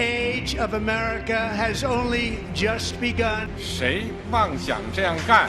age of America has only just begun. 谁妄想这样干？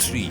3۔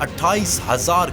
28,000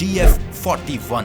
DF-41،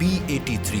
B-83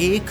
1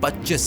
25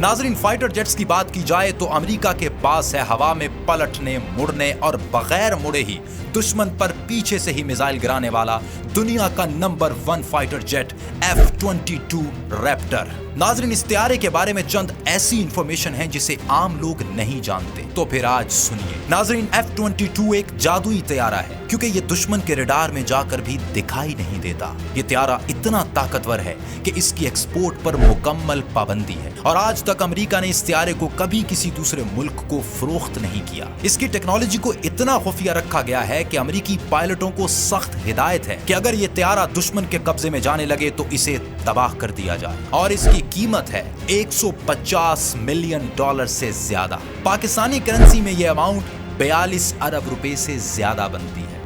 नाजरीन, fighter jets की बात की जाए तो अमेरिका के पास है हवा में पलटने, मुड़ने और बगैर मुड़े ही दुश्मन पर पीछे से ही मिसाइल गिराने वाला दुनिया का number 1 fighter jet F-22 Raptor. नाजरीन, इस तैयारे के बारे में चंद ऐसी इंफॉर्मेशन है जिसे आम लोग नहीं जानते, तो फिर आज सुनिए। नाजरीन, F-22 एक जादुई तैयारा है क्योंकि ये दुश्मन के रडार में जाकर भी दिखाई नहीं देता। ये तैयारा इतना ताकतवर है कि इसकी एक्सपोर्ट पर मुकम्मल पाबंदी है और आज तक अमेरिका ने इस तैयारे को कभी किसी दूसरे मुल्क को फरोख्त नहीं किया। इसकी टेक्नोलॉजी को इतना खुफिया रखा गया है कि अमेरिकी पायलटों को सख्त हिदायत है कि अगर ये तैयारा दुश्मन के कब्जे में जाने लगे तो इसे तबाह कर दिया जाए और इसकी कीमत है $150 मिलियन से ज्यादा। पाकिस्तानी करेंसी में यह अमाउंट 42 अरब रुपए से ज्यादा बनती है।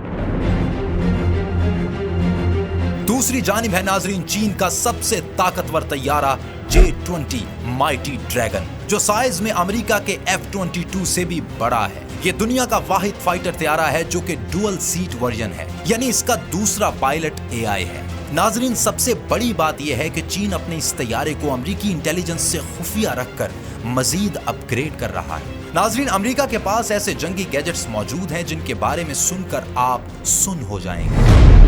दूसरी जानिब है नाजरीन चीन का सबसे ताकतवर तैयारा J-20 माइटी ड्रैगन, जो साइज में अमेरिका के F-22 से भी बड़ा है। ये दुनिया का वाहिद फाइटर तैयारा है जो कि डुअल सीट वर्जन है, यानी इसका दूसरा पायलट AI है। नाजरीन, सबसे बड़ी बात यह है कि चीन अपने इस तैयारे को अमेरिकी इंटेलिजेंस से खुफिया रखकर मजीद अपग्रेड कर रहा है। नाजरीन, अमेरिका के पास ऐसे जंगी गैजेट्स मौजूद हैं जिनके बारे में सुनकर आप सुन हो जाएंगे।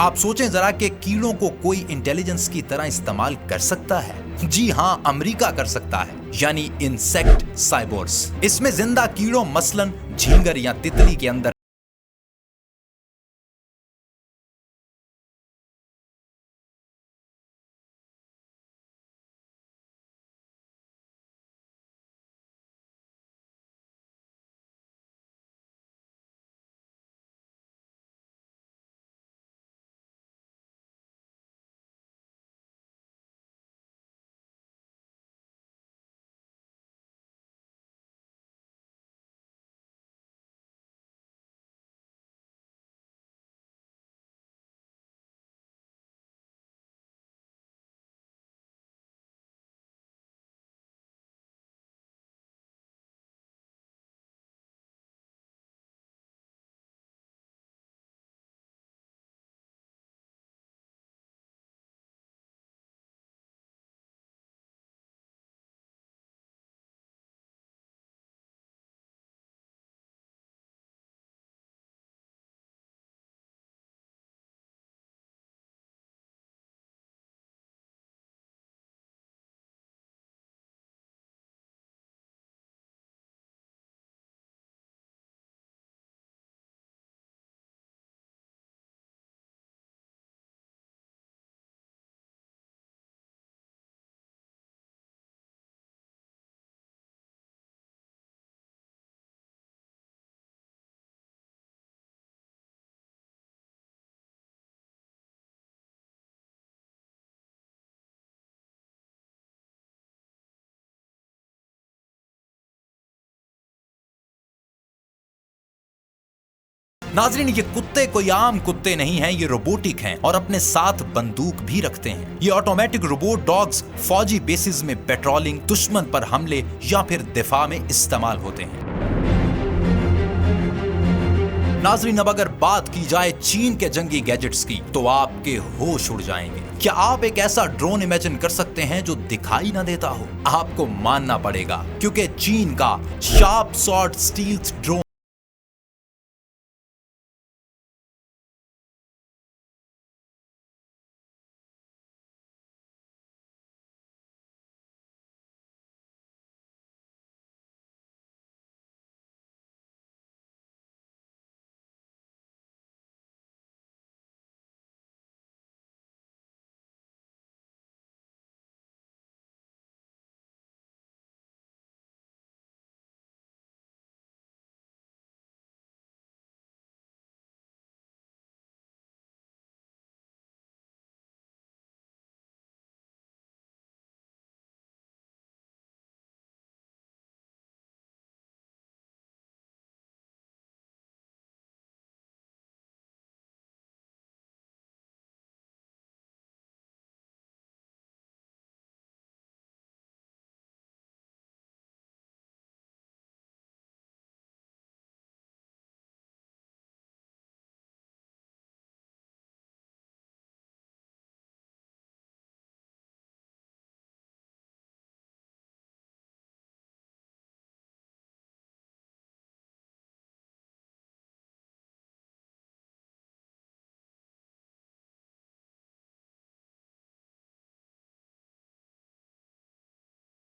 आप सोचें जरा कि कीड़ों को कोई इंटेलिजेंस की तरह इस्तेमाल कर सकता है? जी हां, अमेरिका कर सकता है, यानी इंसेक्ट साइबोर्स। इसमें जिंदा कीड़ों मसलन झींगर या तितली के अंदर नाजरीन, ये कुत्ते कोई आम कुत्ते नहीं हैं, ये रोबोटिक हैं और अपने साथ बंदूक भी रखते हैं। ये ऑटोमेटिक रोबोट डॉग्स फौजी बेसिस में पेट्रोलिंग, दुश्मन पर हमले या फिर दिफा में इस्तेमाल होते हैं। नाजरीन, अब अगर बात की जाए चीन के जंगी गैजेट्स की तो आपके होश उड़ जाएंगे। क्या आप एक ऐसा ड्रोन इमेजिन कर सकते हैं जो दिखाई ना देता हो? आपको मानना पड़ेगा, क्योंकि चीन का शार्प स्वॉर्ड स्टील्थ ड्रोन